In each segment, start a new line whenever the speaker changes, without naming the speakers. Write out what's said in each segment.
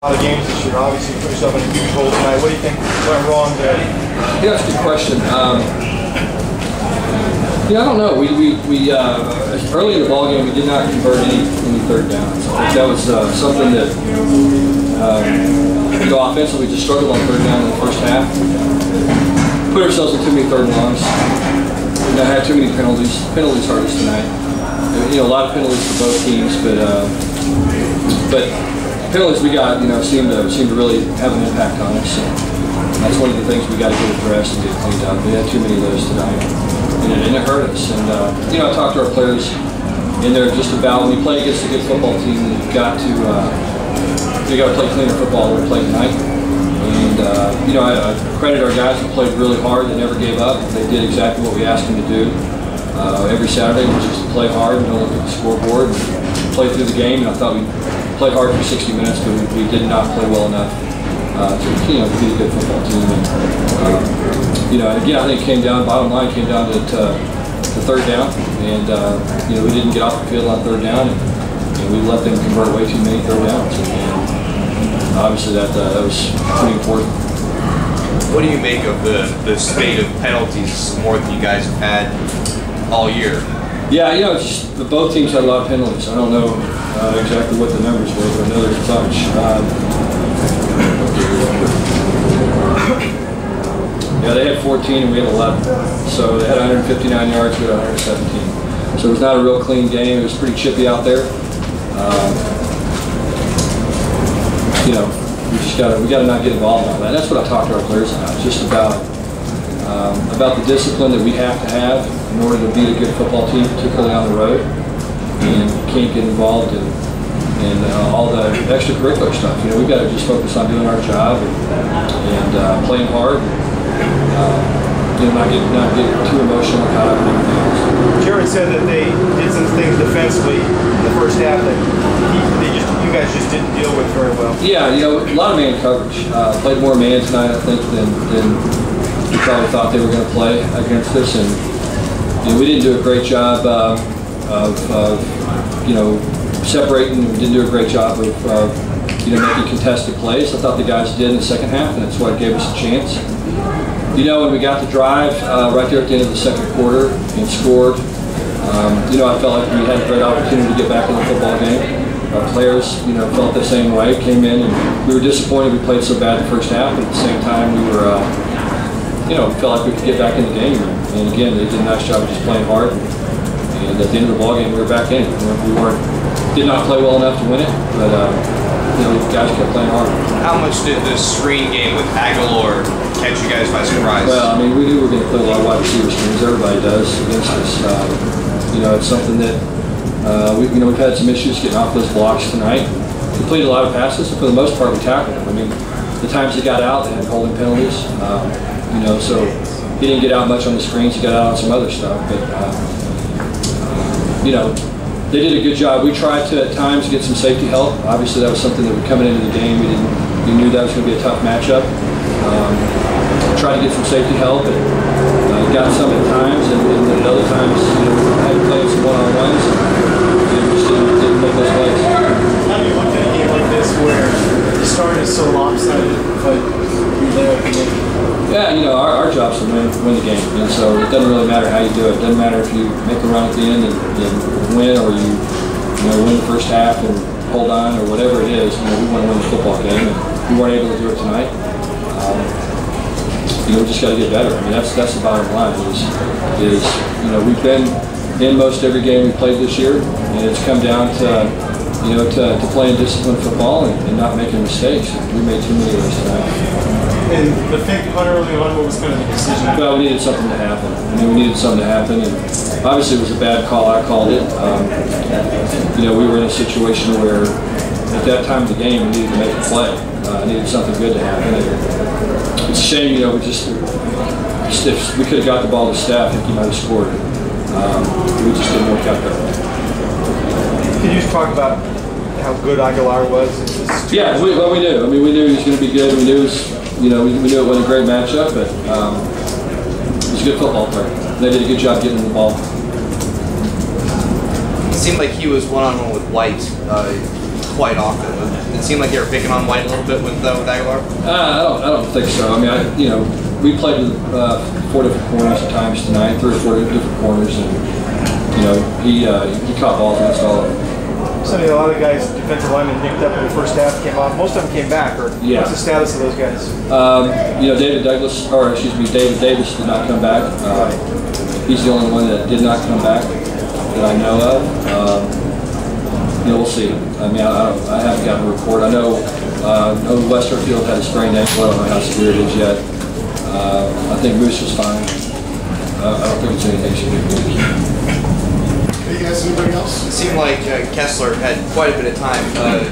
A lot of games this year. Obviously, you put yourself in a huge hole tonight. What do you think went wrong there?
Yeah, that's a good question. I don't know. We early in the ball game we did not convert any third downs. I think that was something that offensively just struggled on third down in the first half. Put ourselves in too many third and longs. Had too many penalties. Penalties hurt us tonight. A lot of penalties for both teams, but penalties we got, seem to really have an impact on us. So that's one of the things we got to get addressed and get cleaned up. We had too many of those tonight, and it hurt us. And I talked to our players, and they're just about when you play against a good football team, you've got to play cleaner football than we played tonight. And I credit our guys who played really hard. They never gave up. They did exactly what we asked them to do. Every Saturday was just to play hard and don't look at the scoreboard and play through the game. And I thought we played hard for 60 minutes, but we did not play well enough to be a good football team. And again, I think it came down. Bottom line came down to third down, and we didn't get off the field on third down, and we let them convert way too many third downs. And obviously, that was pretty important.
What do you make of the spate of penalties, more than you guys have had all year?
Yeah, both teams had a lot of penalties. I don't know exactly what the numbers were, but I know there's a bunch. They had 14 and we had 11. So they had 159 yards, we had 117. So it was not a real clean game. It was pretty chippy out there. We got to not get involved in all that. That's what I talked to our players about. Just about the discipline that we have to have in order to beat a good football team, particularly on the road. And can't get involved in all the extracurricular stuff. We've got to just focus on doing our job and playing hard. Not get too emotional and caught up in everything else.
Jared said that they did some things defensively in the first half that you guys just didn't deal with very well. Yeah,
a lot of man coverage. Played more man tonight, I think, than we probably thought they were going to play against us, and we didn't do a great job of separating. We didn't do a great job of making contested plays. I thought the guys did in the second half, and that's what gave us a chance. When we got the drive right there at the end of the second quarter and scored, I felt like we had a great opportunity to get back in the football game. Our players, felt the same way, came in, and we were disappointed we played so bad the first half, but at the same time we were, felt like we could get back in the game. And again, they did a nice job of just playing hard. And at the end of the ball game, we were back in. We did not play well enough to win it, but the guys kept playing hard.
How much did the screen game with Aguilar catch you guys by surprise?
Well, we knew we were going to play a lot of wide receiver screens. Everybody does against us. It's something that we've had some issues getting off those blocks tonight. Completed a lot of passes, and for the most part, we tackled them. The times they got out, they had holding penalties. So he didn't get out much on the screens. He got out on some other stuff, but they did a good job. We tried to at times get some safety help. Obviously, that was something that was coming into the game. We knew that was going to be a tough matchup. Tried to get some safety help, and got some at times, and at other times, we had to play some one-on-ones, and we just didn't make those plays.
How do you look at a game like this where the start is so lopsided, but you're there at the end?
Yeah, our job is to win the game, and so it doesn't really matter how you do it. It doesn't matter if you make a run at the end and win, or you win the first half and hold on, or whatever it is. We want to win the football game, and we weren't able to do it tonight. We just got to get better. That's the bottom line. Is we've been in most every game we played this year, and it's come down to playing disciplined football and not making mistakes. We made too many of those tonight.
And the fake punt early on, what was kind of the decision?
Well, we needed something to happen. We needed something to happen, and obviously it was a bad call. I called it. We were in a situation where at that time of the game we needed to make a play. Needed something good to happen. And it's a shame, if we could have got the ball to Staff, I think he might have scored it. We just didn't work out that way.
Can you just talk about how good Aguilar was?
Yeah, we knew. We knew he was going to be good. We knew we knew it wasn't a great matchup, but he was a good football player. They did a good job getting the ball.
It seemed like he was one-on-one with White quite often. it seem like they were picking on White a little bit with Aguilar?
I don't think so. I mean, we played with 4 different corners at times tonight, 3 or 4 different corners, and he caught balls against all of them.
Sonny, a lot of guys, defensive linemen picked up in the first half, came off. Most of them came back. Or
yeah.
What's the status of those guys?
David Davis did not come back. He's the only one that did not come back that I know of. We'll see. I mean, I haven't gotten a report. I know Westerfield had a sprained ankle. I don't know how severe it is yet. I think Moose was fine. I don't think it's anything significant.
You guys, anybody else?
It seemed like Kessler had quite a bit of time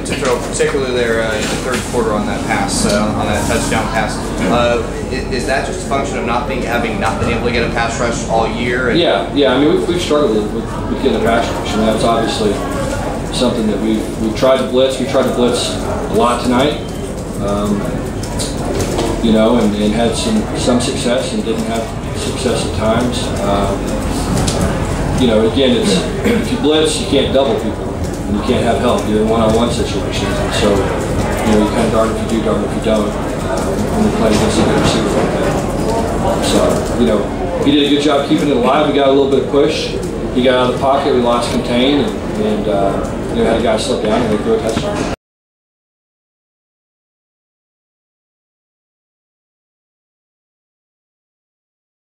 to throw, particularly there in the third quarter on that pass, on that touchdown pass. Is that just a function of having not been able to get a pass rush all year?
Yeah. I mean, we've struggled with getting a pass rush, and that's obviously something that we've tried to blitz. We tried to blitz a lot tonight, and had some success and didn't have success at times. Again, if you blitz, you can't double people, and you can't have help. You're in one-on-one situations, and so you kind of darn if you do, darn if you don't when you're playing against a good receiver like that. So he did a good job keeping it alive. We got a little bit of push. He got out of the pocket. We lost contain, and had a guy slip down and they threw a touchdown.